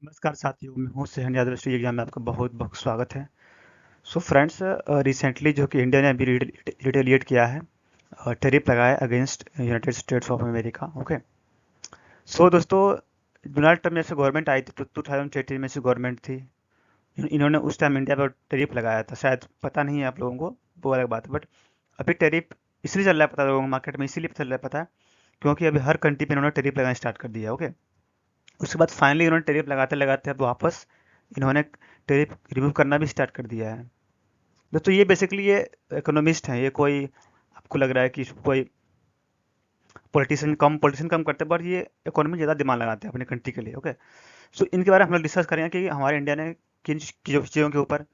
नमस्कार साथियों, मैं हूँ सेहन यादव। स्ट्री एग्जाम में आपका बहुत बहुत स्वागत है। सो फ्रेंड्स, रिसेंटली जो कि इंडिया ने अभी रिटेलिएट किया है, टैरिफ लगाया against United States of America. Okay. So दोस्तों, डोनाल्ड ट्रम्प जैसे गवर्नमेंट आई थी तो 2018 में से गवर्नमेंट थी। इन्होंने उस टाइम इंडिया पर टैरिफ लगाया था, शायद पता नहीं है आप लोगों को, वो अलग बात है। बट अभी टैरिफ इसलिए चल रहा है, पता है लोगों को, मार्केट में इसीलिए चल रहा है, पता है क्योंकि अभी हर कंट्री पे इन्होंने टैरिफ लगाना स्टार्ट कर दिया। ओके। उसके बाद फाइनली इन्होंने टैरिफ लगाते लगाते अब वापस इन्होंने टैरिफ रिमूव करना भी स्टार्ट कर दिया है। दोस्तों ये बेसिकली ये इकोनॉमिस्ट हैं, ये कोई आपको लग रहा है कि कोई पॉलिटिशियन कम करते हैं, बट ये इकोनॉमी ज़्यादा दिमाग लगाते हैं अपने कंट्री के लिए। ओके। सो इनके बारे में हम लोग डिस्कस करेंगे कि हमारे इंडिया ने किन चीज़ों के ऊपर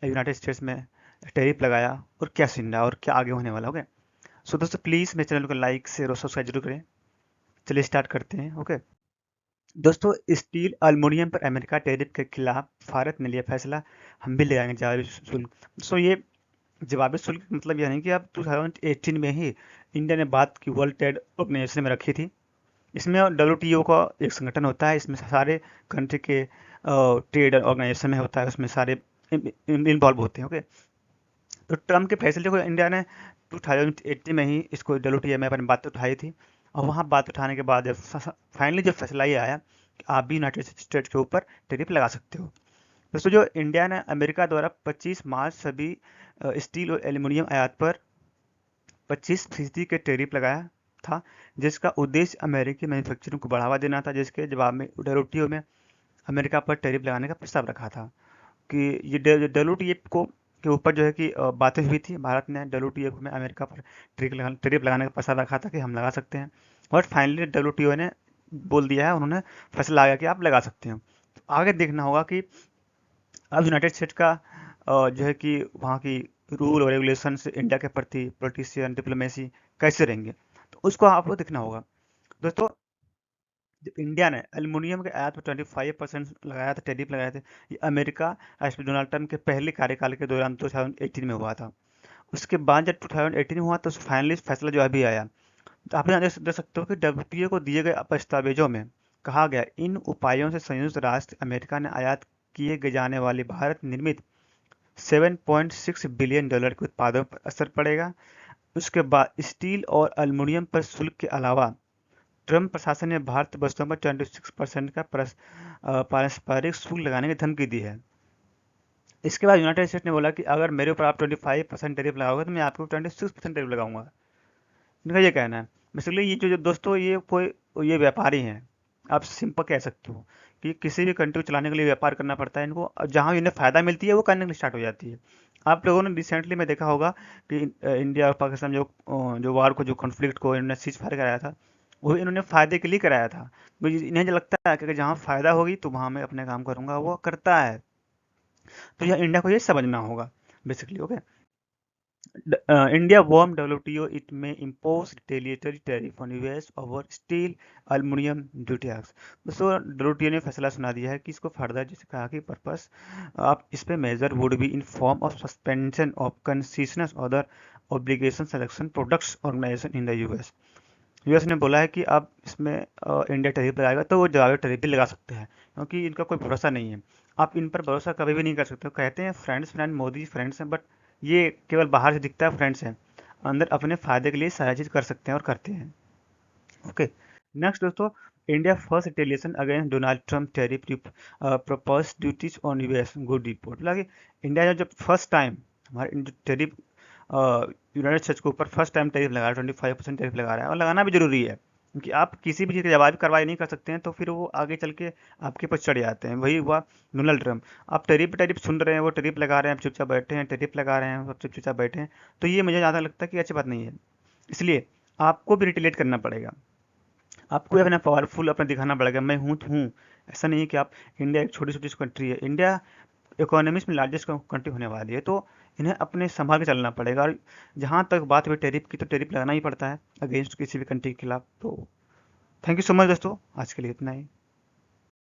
यूनाइटेड स्टेट्स में टैरिफ लगाया और क्या सीन रहा और क्या आगे होने वाला। ओके। सो दोस्तों प्लीज़ मेरे चैनल को लाइक शेयर और सब्सक्राइब जरूर करें। चलिए स्टार्ट करते हैं। ओके। दोस्तों, स्टील अल्मुनियम पर अमेरिका टैरिफ के खिलाफ भारत ने लिया फैसला, हम भी लगाएंगे जवाबी शुल्क। सो ये जवाबी शुल्क का मतलब यह नहीं कि अब 2018 में ही इंडिया ने बात की वर्ल्ड ट्रेड ऑर्गेनाइजेशन में रखी थी। इसमें डब्ल्यूटीओ का एक संगठन होता है, इसमें सारे कंट्री के ट्रेड ऑर्गेनाइजेशन में होता है, उसमें सारे इन्वॉल्व होते हैं। ओके। तो ट्रम्प के फैसले को इंडिया ने 2018 में ही इसको डब्ल्यूटीओ में अपनी बात उठाई थी, और वहाँ बात उठाने के बाद फाइनली जो फैसला ये आया कि आप भी यूनाइटेड स्टेट्स के ऊपर टैरिफ लगा सकते हो। दोस्तों, जो इंडिया ने अमेरिका द्वारा 25 मार्च सभी स्टील और एल्यूमिनियम आयात पर 25% के टैरिफ लगाया था, जिसका उद्देश्य अमेरिकी मैन्युफैक्चरिंग को बढ़ावा देना था, जिसके जवाब में डब्ल्यूटीओ में अमेरिका पर टैरिफ लगाने का प्रस्ताव रखा था। कि ये डब्ल्यूटीए को के ऊपर जो है कि बातें हुई थी, भारत ने डब्ल्यूटीए में अमेरिका पर टैरिफ लगाने का प्रस्ताव रखा था कि हम लगा सकते हैं, और फाइनली डब्ल्यूटीओ ने बोल दिया है, उन्होंने फैसला आ गया कि आप लगा सकते हैं। तो आगे देखना होगा कि अब यूनाइटेड स्टेट का जो है कि वहाँ की रूल और रेगुलेशन से इंडिया के प्रति पॉलिटिशियन डिप्लोमेसी कैसे रहेंगे, तो उसको आपको देखना होगा। दोस्तों, जब इंडिया ने एल्युमिनियम के आयात पर 25% लगाया था, टैरिफ लगाए थे, ये अमेरिका राष्ट्रपति डोनाल्ड ट्रंप के पहले कार्यकाल के दौरान 2018 में हुआ था। उसके बाद जब 2018 में हुआ तो फाइनली फैसला जो अभी आया, तो आप यहाँ देख सकते हो कि डब्ल्यूटीओ को दिए गए दस्तावेजों में कहा गया, इन उपायों से संयुक्त राष्ट्र अमेरिका ने आयात किए गए जाने वाले भारत निर्मित 7.6 बिलियन डॉलर के उत्पादों पर असर पड़ेगा। उसके बाद स्टील और एल्युमिनियम पर शुल्क के अलावा ट्रम्प प्रशासन ने भारतीय वस्तुओं पर 26% का पारस्परिक शुल्क लगाने की धमकी दी है। इसके बाद यूनाइटेड स्टेट्स ने बोला कि अगर मेरे ऊपर आप 25% टैरिफ लगाओगे तो मैं आपको 26% टैरिफ लगाऊंगा। इनका ये कहना है। बेसिकली ये जो दोस्तों, ये व्यापारी हैं, आप सिंपल कह सकते हो कि किसी भी कंट्री को चलाने के लिए व्यापार करना पड़ता है इनको, और जहाँ इन्हें फ़ायदा मिलती है वो करने के लिए स्टार्ट हो जाती है। आप लोगों ने रिसेंटली में देखा होगा कि इंडिया और पाकिस्तान जो वार को, जो कॉन्फ्लिक्ट को इन्होंने सीज फायर कराया था, वो इन्होंने फ़ायदे के लिए कराया था। तो इन्हें जो लगता है कि जहाँ फ़ायदा होगी तो वहाँ मैं अपने काम करूँगा, वो करता है। तो यह इंडिया को ये समझना होगा basically. Okay. India warned WTO it may impose retaliatory tariff on US over steel, aluminum duty hikes। दोस्तों, WTO ने फैसला सुना दिया है कि इसको फर्दर, जैसे कहा कि पर्पस आप इस पे measure would be in form of suspension of concessions other obligation selection products organisation in the US. US ने बोला है कि अब इसमें इंडिया टैरिफ लगाएगा तो वो जवाबी टैरिफ भी लगा सकते हैं, क्योंकि इनका कोई भरोसा नहीं है। आप इन पर भरोसा कभी भी नहीं कर सकते। कहते हैं फ्रेंड्स फ्रेंड, मोदी फ्रेंड्स हैं, बट ये केवल बाहर से दिखता है फ्रेंड्स हैं, अंदर अपने फायदे के लिए सारी चीज़ कर सकते हैं और करते हैं। ओके। नेक्स्ट दोस्तों, India first retaliation against Donald Trump tariff propose duties on US good report. मतलब इंडिया ने जब फर्स्ट टाइम हमारे टैरिफ यूनाइटेड स्टेट्स के ऊपर फर्स्ट टाइम टैरिफ लगा रहा है, 25% टैरिफ लगा रहा है, और लगाना भी जरूरी है, क्योंकि आप किसी भी चीज़ की जवाबी कार्रवाई नहीं कर सकते हैं तो फिर वो आगे चल के आपके ऊपर चढ़ जाते हैं। वही हुआ डोनाल्ड ट्रम्प। आप टैरिफ पे टैरिफ सुन रहे हैं, वो टैरिफ लगा रहे हैं, आप चुपचाप बैठे हैं, टैरिफ लगा रहे हैं, आप चुपचाप बैठे हैं, तो ये मुझे ज़्यादा लगता है कि अच्छी बात नहीं है। इसलिए आपको भी रिटेलिएट करना पड़ेगा, आपको अपना पावरफुल अपना दिखाना पड़ेगा, मैं हूँ तो हूँ। ऐसा नहीं है कि आप, इंडिया एक छोटी छोटी कंट्री है, इंडिया इकोनॉमिक्स में लार्जेस्ट कंट्री होने वाली है, तो इन्हें अपने संभाल के चलना पड़ेगा। और जहाँ तक बात हुई टैरिफ की, तो टैरिफ लगाना ही पड़ता है अगेंस्ट किसी भी कंट्री के खिलाफ। तो थैंक यू सो मच दोस्तों, आज के लिए इतना ही।